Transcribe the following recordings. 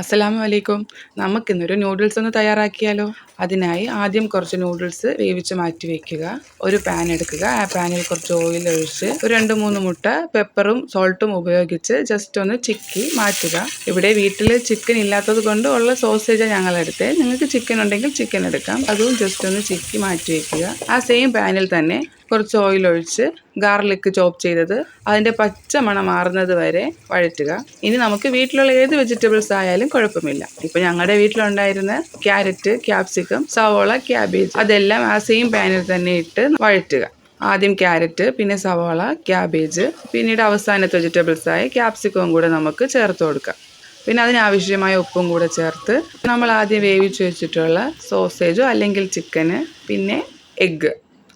അസ്സലാമു അലൈക്കും. നമുക്കിന്നൊരു നൂഡിൽസ് ഒന്ന് തയ്യാറാക്കിയാലോ. അതിനായി ആദ്യം കുറച്ച് നൂഡിൽസ് വേവിച്ച് മാറ്റി വയ്ക്കുക. ഒരു പാൻ എടുക്കുക. ആ പാനിൽ കുറച്ച് ഓയിൽ ഒഴിച്ച് ഒരു 2-3 മുട്ട പെപ്പറും സോൾട്ടും ഉപയോഗിച്ച് ജസ്റ്റ് ഒന്ന് ചിക്കി മാറ്റുക. ഇവിടെ വീട്ടിൽ ചിക്കൻ ഇല്ലാത്തത് കൊണ്ട് ഉള്ള സോസേജാണ് ഞങ്ങളെടുത്തത്. നിങ്ങൾക്ക് ചിക്കൻ ഉണ്ടെങ്കിൽ ചിക്കൻ എടുക്കാം. അതും ജസ്റ്റ് ഒന്ന് ചിക്കി മാറ്റി വയ്ക്കുക. ആ സെയിം പാനിൽ തന്നെ കുറച്ച് ഓയിൽ ഒഴിച്ച് ഗാർലിക് ചോപ്പ് ചെയ്തത് അതിൻ്റെ പച്ച മണം മാറുന്നത് വരെ വഴറ്റുക. ഇനി നമുക്ക് വീട്ടിലുള്ള ഏത് വെജിറ്റബിൾസ് ആയാലും കുഴപ്പമില്ല. ഇപ്പോൾ ഞങ്ങളുടെ വീട്ടിലുണ്ടായിരുന്ന ക്യാരറ്റ്, ക്യാപ്സിക്കം, സവോള, ക്യാബേജ് അതെല്ലാം ആ സെയിം പാനിൽ തന്നെ ഇട്ട് വഴറ്റുക. ആദ്യം ക്യാരറ്റ്, പിന്നെ സവോള, ക്യാബേജ്, പിന്നീട് അവസാനത്തെ വെജിറ്റബിൾസായ ക്യാപ്സിക്കവും കൂടെ നമുക്ക് ചേർത്ത് കൊടുക്കാം. പിന്നെ അതിനാവശ്യമായ ഉപ്പും കൂടെ ചേർത്ത് നമ്മൾ ആദ്യം വേവിച്ച് വെച്ചിട്ടുള്ള സോസേജോ അല്ലെങ്കിൽ ചിക്കന്, പിന്നെ എഗ്ഗ്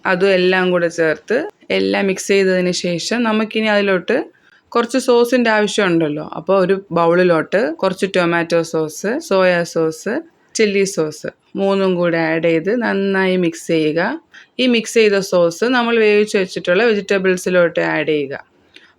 അതും എല്ലാം കൂടെ ചേർത്ത് എല്ലാം മിക്സ് ചെയ്തതിന് ശേഷം നമുക്കിനി അതിലോട്ട് കുറച്ച് സോസിൻ്റെ ആവശ്യമുണ്ടല്ലോ. അപ്പോൾ ഒരു ബൗളിലോട്ട് കുറച്ച് tomato sauce, soya sauce, chilli sauce 3ഉം കൂടെ ആഡ് ചെയ്ത് നന്നായി മിക്സ് ചെയ്യുക. ഈ മിക്സ് ചെയ്ത സോസ് നമ്മൾ വേവിച്ച് വെച്ചിട്ടുള്ള വെജിറ്റബിൾസിലോട്ട് ആഡ് ചെയ്യുക.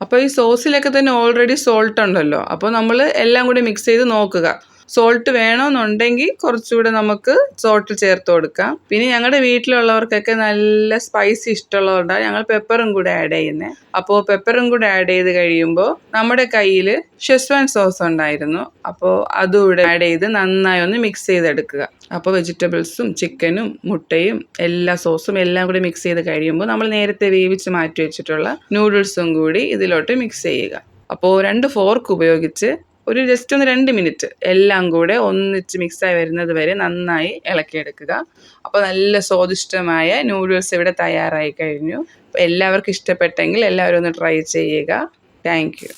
അപ്പോൾ ഈ സോസിലൊക്കെ തന്നെ ഓൾറെഡി സോൾട്ട് ഉണ്ടല്ലോ. അപ്പോൾ നമ്മൾ എല്ലാം കൂടി മിക്സ് ചെയ്ത് നോക്കുക. സോൾട്ട് വേണമെന്നുണ്ടെങ്കിൽ കുറച്ചുകൂടെ നമുക്ക് സോൾട്ട് ചേർത്ത് കൊടുക്കാം. പിന്നെ ഞങ്ങളുടെ വീട്ടിലുള്ളവർക്കൊക്കെ നല്ല സ്പൈസി ഇഷ്ടമുള്ളതുകൊണ്ടാണ് ഞങ്ങൾ പെപ്പറും കൂടെ ആഡ് ചെയ്യുന്നത്. അപ്പോൾ പെപ്പറും കൂടെ ആഡ് ചെയ്ത് കഴിയുമ്പോൾ നമ്മുടെ കയ്യിൽ ഷെസ്വാൻ സോസ് ഉണ്ടായിരുന്നു. അപ്പോൾ അതും കൂടെ ആഡ് ചെയ്ത് നന്നായി ഒന്ന് മിക്സ് ചെയ്തെടുക്കുക. അപ്പോൾ വെജിറ്റബിൾസും ചിക്കനും മുട്ടയും എല്ലാ സോസും എല്ലാം കൂടി മിക്സ് ചെയ്ത് കഴിയുമ്പോൾ നമ്മൾ നേരത്തെ വേവിച്ച് മാറ്റി വെച്ചിട്ടുള്ള നൂഡിൽസും കൂടി ഇതിലോട്ട് മിക്സ് ചെയ്യുക. അപ്പോൾ 2 ഫോർക്ക് ഉപയോഗിച്ച് ഒരു ജസ്റ്റ് ഒന്ന് 2 മിനിറ്റ് എല്ലാം കൂടെ ഒന്നിച്ച് മിക്സായി വരുന്നത് വരെ നന്നായി ഇളക്കിയെടുക്കുക. അപ്പോൾ നല്ല സ്വാദിഷ്ടമായ നൂഡിൽസ് ഇവിടെ തയ്യാറായി കഴിഞ്ഞു. അപ്പോൾ എല്ലാവർക്കും ഇഷ്ടപ്പെട്ടെങ്കിൽ എല്ലാവരും ഒന്ന് ട്രൈ ചെയ്യുക. Thank you.